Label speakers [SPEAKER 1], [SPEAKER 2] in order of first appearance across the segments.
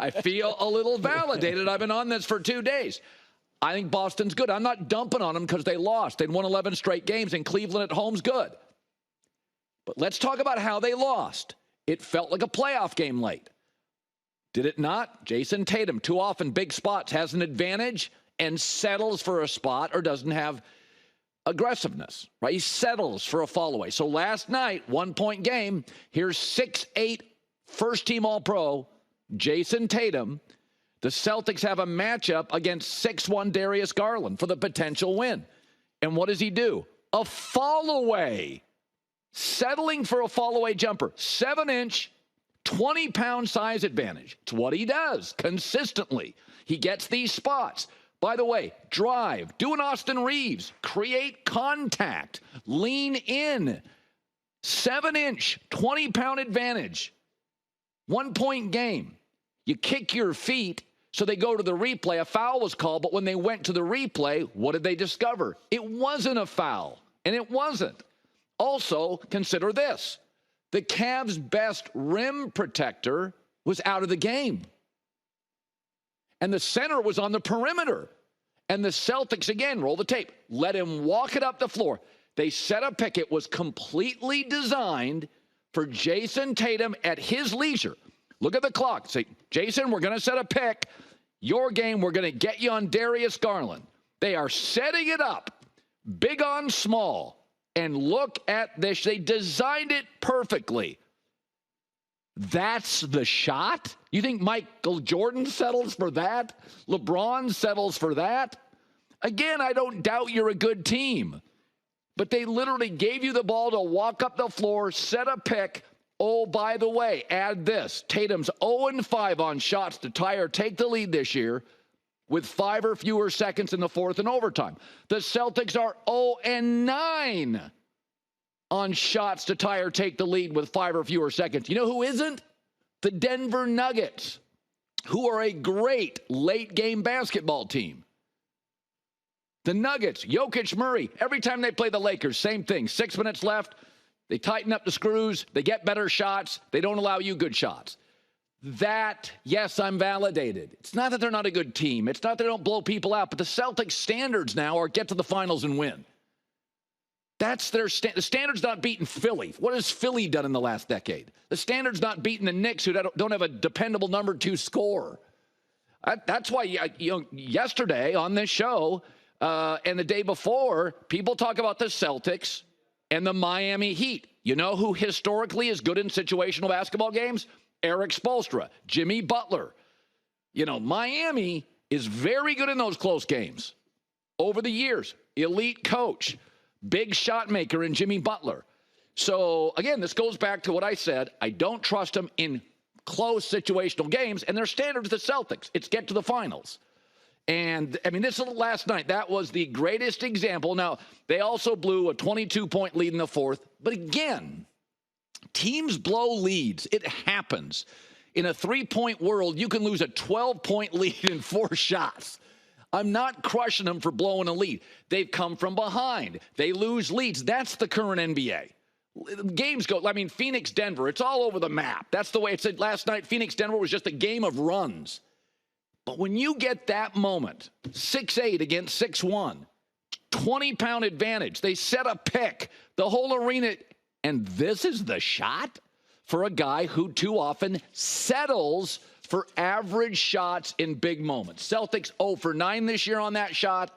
[SPEAKER 1] I feel a little validated. I've been on this for 2 days. I think Boston's good. I'm not dumping on them because they lost. They'd won 11 straight games, and Cleveland at home's good. But let's talk about how they lost. It felt like a playoff game late. Did it not? Jayson Tatum, too often big spots, has an advantage and settles for a spot or doesn't have aggressiveness, right? He settles for a fall away. So last night, 1-point game, here's 6'8", first-team All-Pro, Jayson Tatum. The Celtics have a matchup against 6'1" Darius Garland for the potential win. And what does he do? A fall away. Settling for a fall away jumper. 7-inch, 20-pound size advantage. It's what he does consistently. He gets these spots. By the way, drive, do an Austin Reeves, create contact, lean in. 7-inch, 20-pound advantage. 1-point game. You kick your feet, so they go to the replay. A foul was called, but when they went to the replay, what did they discover? It wasn't a foul, and it wasn't. Also, consider this. The Cavs' best rim protector was out of the game. And the center was on the perimeter. And the Celtics, again, roll the tape, let him walk it up the floor. They set a pick. It was completely designed for Jayson Tatum at his leisure. Look at the clock. Say, Jayson, we're going to set a pick. Your game, we're going to get you on Darius Garland. They are setting it up, big on small. And look at this. They designed it perfectly. That's the shot? You think Michael Jordan settles for that? LeBron settles for that? Again, I don't doubt you're a good team. But they literally gave you the ball to walk up the floor, set a pick. Oh, by the way, add this. Tatum's 0-5 on shots to tie or take the lead this year with 5 or fewer seconds in the fourth and overtime. The Celtics are 0-9 on shots to tie or take the lead with 5 or fewer seconds. You know who isn't? The Denver Nuggets, who are a great late-game basketball team. The Nuggets, Jokic, Murray, every time they play the Lakers, same thing. 6 minutes left. They tighten up the screws. They get better shots. They don't allow you good shots. That, yes, I'm validated. It's not that they're not a good team. It's not that they don't blow people out. But the Celtics' standards now are get to the finals and win. That's their the standard's not beating Philly. What has Philly done in the last decade? The standard's not beating the Knicks, who don't have a dependable number 2 scorer. That's why, yesterday on this show and the day before, people talk about the Celtics and the Miami Heat. You know who historically is good in situational basketball games? Eric Spoelstra, Jimmy Butler. Miami is very good in those close games. Over the years, elite coach, big shot maker in Jimmy Butler. So, again, this goes back to what I said. I don't trust them in close situational games, and their standard is the Celtics. It's get to the finals. And, this last night, that was the greatest example. Now, they also blew a 22-point lead in the fourth. But again, teams blow leads. It happens. In a 3-point world, you can lose a 12-point lead in 4 shots. I'm not crushing them for blowing a lead. They've come from behind. They lose leads. That's the current NBA. Games go, Phoenix, Denver, it's all over the map. That's the way it said last night. Phoenix, Denver was just a game of runs. But when you get that moment, 6'8" against 6'1", 20-pound advantage, they set a pick, the whole arena, and this is the shot for a guy who too often settles for average shots in big moments. Celtics 0-9 this year on that shot.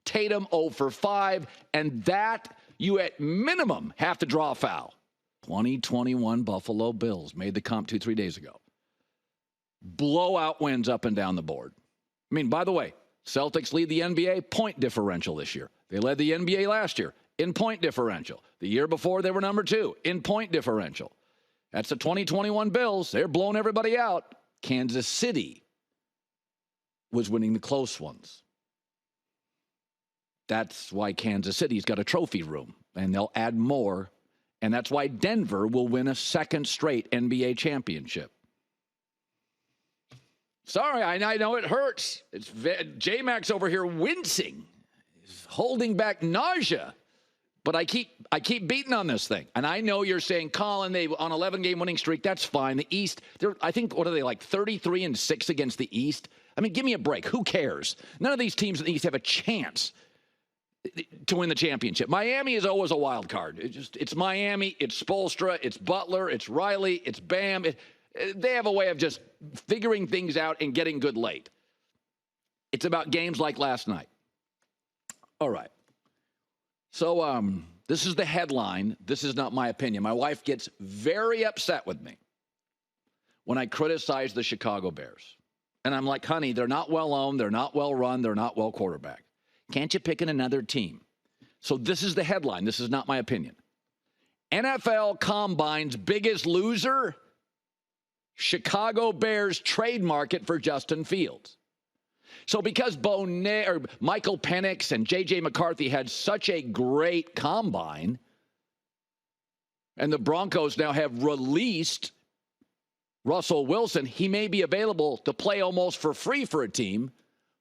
[SPEAKER 1] Tatum 0-5. And that, you at minimum have to draw a foul. 2021 Buffalo Bills made the comp 2-3 days ago. Blowout wins up and down the board. By the way, Celtics lead the NBA point differential this year. They led the NBA last year in point differential. The year before, they were number 2 in point differential. That's the 2021 Bills. They're blowing everybody out. Kansas City was winning the close ones. That's why Kansas City's got a trophy room, and they'll add more. And that's why Denver will win a second straight NBA championship. Sorry, I know it hurts. It's J-Max over here wincing. He's holding back nausea. But I keep beating on this thing. And I know you're saying, Colin, they on 11-game winning streak, that's fine. The East, I think, what are they, like 33-6 against the East? I mean, give me a break. Who cares? None of these teams in the East have a chance to win the championship. Miami is always a wild card. It's Miami, it's Spoelstra, it's Butler, it's Riley, it's Bam. They have a way of just figuring things out and getting good late. It's about games like last night. All right. So this is the headline. This is not my opinion. My wife gets very upset with me when I criticize the Chicago Bears. And I'm like, honey, they're not well owned. They're not well run. They're not well quarterbacked. Can't you pick another team? So this is the headline. This is not my opinion. NFL Combine's biggest loser, Chicago Bears trade market for Justin Fields. So because Michael Penix and J.J. McCarthy had such a great combine, and the Broncos now have released Russell Wilson, he may be available to play almost for free for a team.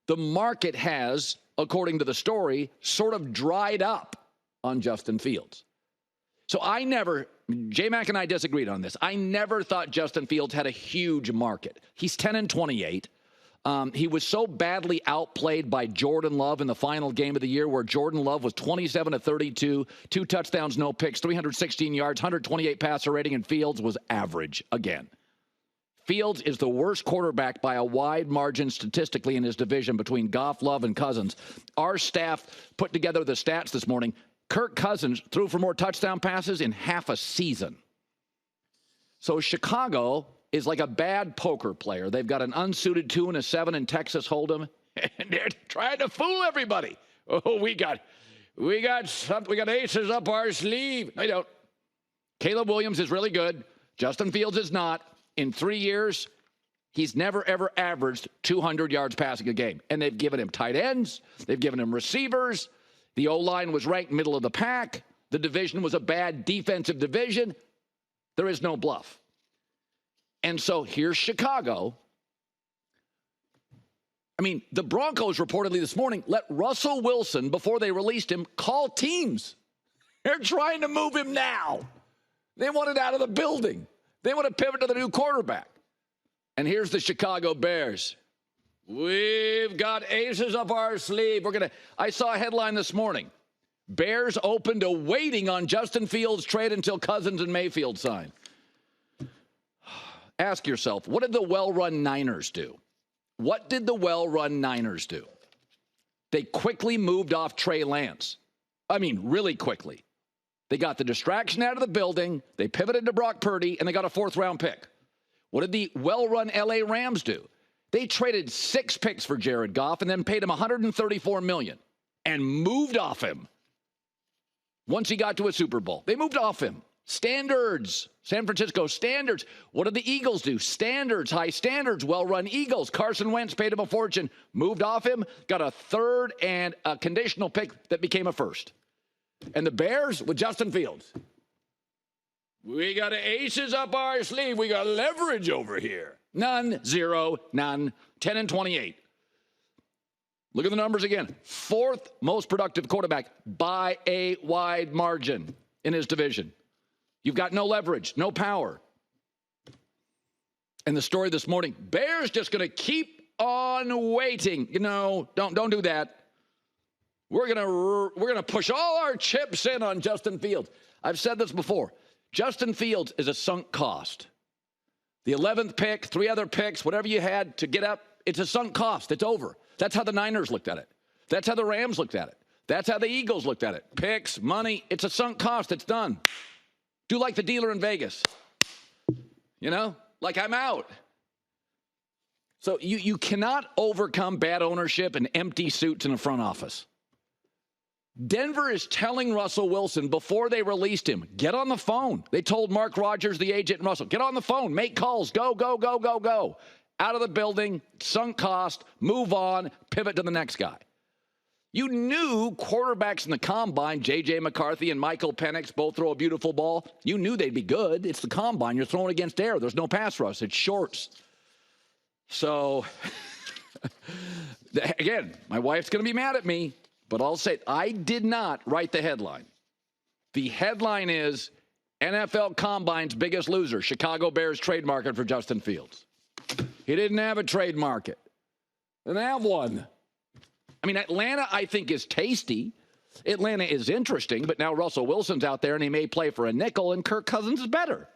[SPEAKER 1] The market has, according to the story, sort of dried up on Justin Fields. So J-Mac and I disagreed on this. I never thought Justin Fields had a huge market. He's 10-28. He was so badly outplayed by Jordan Love in the final game of the year, where Jordan Love was 27-32, 2 touchdowns, no picks, 316 yards, 128 passer rating, and Fields was average again. Fields is the worst quarterback by a wide margin statistically in his division between Goff, Love, and Cousins. Our staff put together the stats this morning. Kirk Cousins threw for more touchdown passes in half a season. So Chicago is like a bad poker player. They've got an unsuited 2 and a 7 in Texas Hold'em, and they're trying to fool everybody. Oh, we got aces up our sleeve. No, you don't. Caleb Williams is really good. Justin Fields is not. In 3 years, he's never, ever averaged 200 yards passing a game. And they've given him tight ends. They've given him receivers. The O-line was ranked middle of the pack. The division was a bad defensive division. There is no bluff. And so here's Chicago. I mean, the Broncos reportedly this morning let Russell Wilson, before they released him, call teams. They're trying to move him now. They want it out of the building. They want to pivot to the new quarterback. And here's the Chicago Bears. We've got aces up our sleeve. I saw a headline this morning. Bears open to waiting on Justin Fields' trade until Cousins and Mayfield sign. Ask yourself, what did the well-run Niners do? What did the well-run Niners do? They quickly moved off Trey Lance. I mean, really quickly. They got the distraction out of the building, they pivoted to Brock Purdy, and they got a 4th-round pick. What did the well-run L.A. Rams do? They traded 6 picks for Jared Goff and then paid him $134 million and moved off him once he got to a Super Bowl. They moved off him. Standards. San Francisco standards. What did the Eagles do? Standards, high standards, well-run Eagles. Carson Wentz paid him a fortune, moved off him, got a 3rd and a conditional pick that became a 1st. And the Bears with Justin Fields. We got aces up our sleeve. We got leverage over here. None, 0, none. 10-28. Look at the numbers again. 4th most productive quarterback by a wide margin in his division. You've got no leverage, no power. And the story this morning, Bears just going to keep on waiting. You know, don't do that. We're gonna push all our chips in on Justin Fields. I've said this before. Justin Fields is a sunk cost. The 11th pick, 3 other picks, whatever you had to get up, it's a sunk cost. It's over. That's how the Niners looked at it. That's how the Rams looked at it. That's how the Eagles looked at it. Picks, money, it's a sunk cost. It's done. Do like the dealer in Vegas. You know, like I'm out. So you cannot overcome bad ownership and empty suits in a front office. Denver is telling Russell Wilson before they released him, get on the phone. They told Mark Rogers, the agent, and Russell, get on the phone, make calls, go, go, go, go, go. Out of the building, sunk cost, move on, pivot to the next guy. You knew quarterbacks in the combine, J.J. McCarthy and Michael Penix, both throw a beautiful ball. You knew they'd be good. It's the combine. You're throwing against air. There's no pass rush. It's shorts. So, again, my wife's going to be mad at me, but I'll say I did not write the headline. The headline is NFL Combine's biggest loser, Chicago Bears trade market for Justin Fields. He didn't have a trade market. Didn't have one. I mean, Atlanta, I think, is tasty. Atlanta is interesting, but now Russell Wilson's out there, and he may play for a nickel, and Kirk Cousins is better.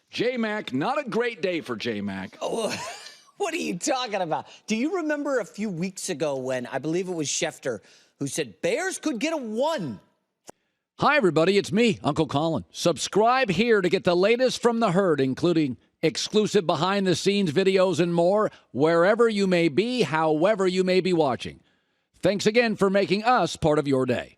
[SPEAKER 1] J-Mac, not a great day for J-Mac.
[SPEAKER 2] Oh, what are you talking about? Do you remember a few weeks ago when I believe it was Schefter who said Bears could get a 1?
[SPEAKER 3] Hi, everybody. It's me, Uncle Colin. Subscribe here to get the latest from the herd, including exclusive behind-the-scenes videos and more, wherever you may be, however you may be watching. Thanks again for making us part of your day.